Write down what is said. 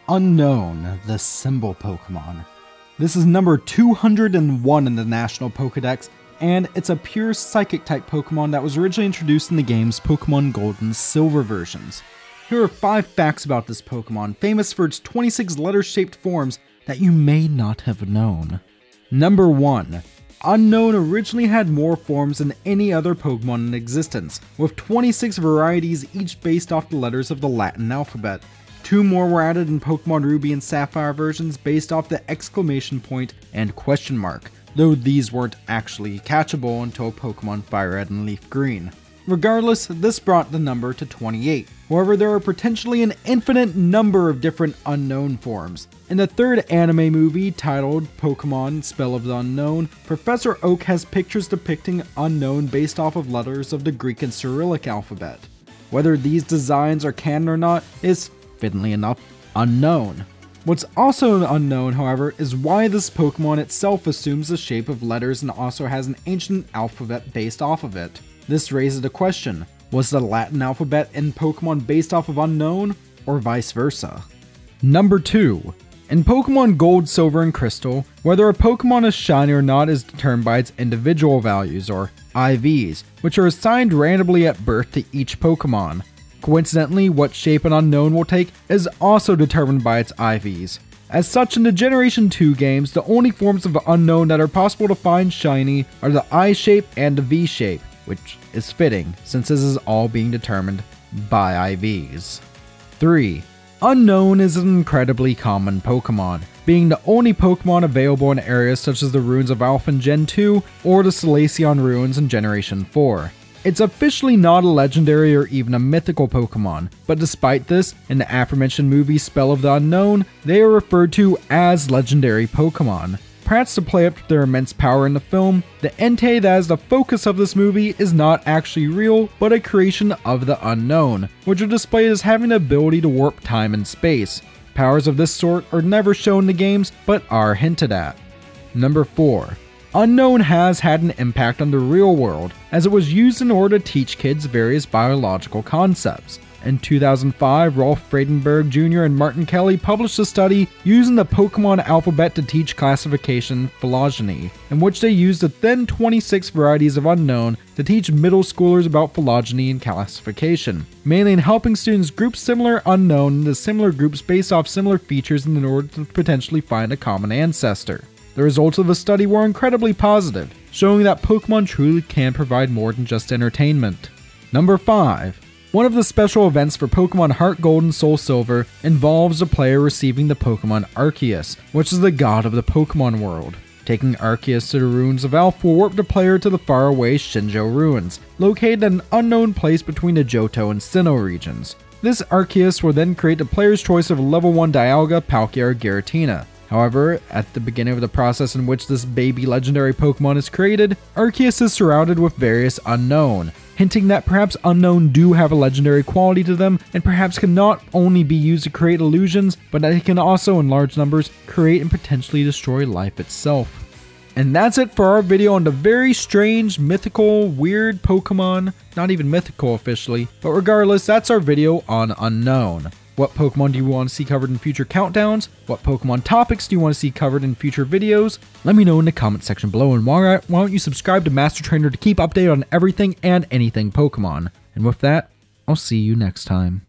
Unown, the Symbol Pokemon. This is number 201 in the National Pokedex, and it's a pure Psychic-type Pokemon that was originally introduced in the game's Pokemon Gold and Silver versions. Here are 5 facts about this Pokemon, famous for its 26 letter-shaped forms that you may not have known. Number 1. Unown originally had more forms than any other Pokemon in existence, with 26 varieties each based off the letters of the Latin alphabet. 2 more were added in Pokemon Ruby and Sapphire versions based off the exclamation point and question mark, though these weren't actually catchable until Pokemon Fire Red and Leaf Green. Regardless, this brought the number to 28. However, there are potentially an infinite number of different Unown forms. In the 3rd anime movie titled Pokemon Spell of the Unknown, Professor Oak has pictures depicting Unown based off of letters of the Greek and Cyrillic alphabet. Whether these designs are canon or not is, fittingly enough, unknown. What's also unknown, however, is why this Pokemon itself assumes the shape of letters and also has an ancient alphabet based off of it. This raises the question, was the Latin alphabet in Pokemon based off of Unown, or vice versa? Number 2. In Pokemon Gold, Silver, and Crystal, whether a Pokemon is shiny or not is determined by its individual values, or IVs, which are assigned randomly at birth to each Pokemon. Coincidentally, what shape an Unown will take is also determined by its IVs. As such, in the Generation 2 games, the only forms of Unown that are possible to find shiny are the I shape and the V shape, which is fitting since this is all being determined by IVs. 3. Unown is an incredibly common Pokemon, being the only Pokemon available in areas such as the ruins of Alpha in Gen 2 or the Solaceon ruins in Generation 4. It's officially not a legendary or even a mythical Pokemon, but despite this, in the aforementioned movie Spell of the Unknown, they are referred to as legendary Pokemon. Perhaps to play up to their immense power in the film, the Entei that is the focus of this movie is not actually real, but a creation of the Unknown, which are displayed as having the ability to warp time and space. Powers of this sort are never shown in the games, but are hinted at. Number 4. Unown has had an impact on the real world, as it was used in order to teach kids various biological concepts. In 2005, Rolf Freidenberg Jr. and Martin Kelly published a study using the Pokemon alphabet to teach classification phylogeny, in which they used the then 26 varieties of Unown to teach middle schoolers about phylogeny and classification, mainly in helping students group similar Unown into similar groups based off similar features in order to potentially find a common ancestor. The results of the study were incredibly positive, showing that Pokemon truly can provide more than just entertainment. Number 5. One of the special events for Pokemon Heart Gold and Soul Silver involves the player receiving the Pokemon Arceus, which is the god of the Pokemon world. Taking Arceus to the ruins of Alph will warp the player to the faraway Shinjo ruins, located at an unknown place between the Johto and Sinnoh regions. This Arceus will then create the player's choice of a level 1 Dialga, Palkia, or Giratina. However, at the beginning of the process in which this baby legendary Pokemon is created, Arceus is surrounded with various Unown, hinting that perhaps Unown do have a legendary quality to them and perhaps can not only be used to create illusions, but that it can also in large numbers create and potentially destroy life itself. And that's it for our video on the very strange, mythical, weird Pokemon. Not even mythical officially, but regardless, that's our video on Unown. What Pokemon do you want to see covered in future countdowns? What Pokemon topics do you want to see covered in future videos? Let me know in the comment section below, and while you're at, why don't you subscribe to Master Trainer to keep updated on everything and anything Pokemon. And with that, I'll see you next time.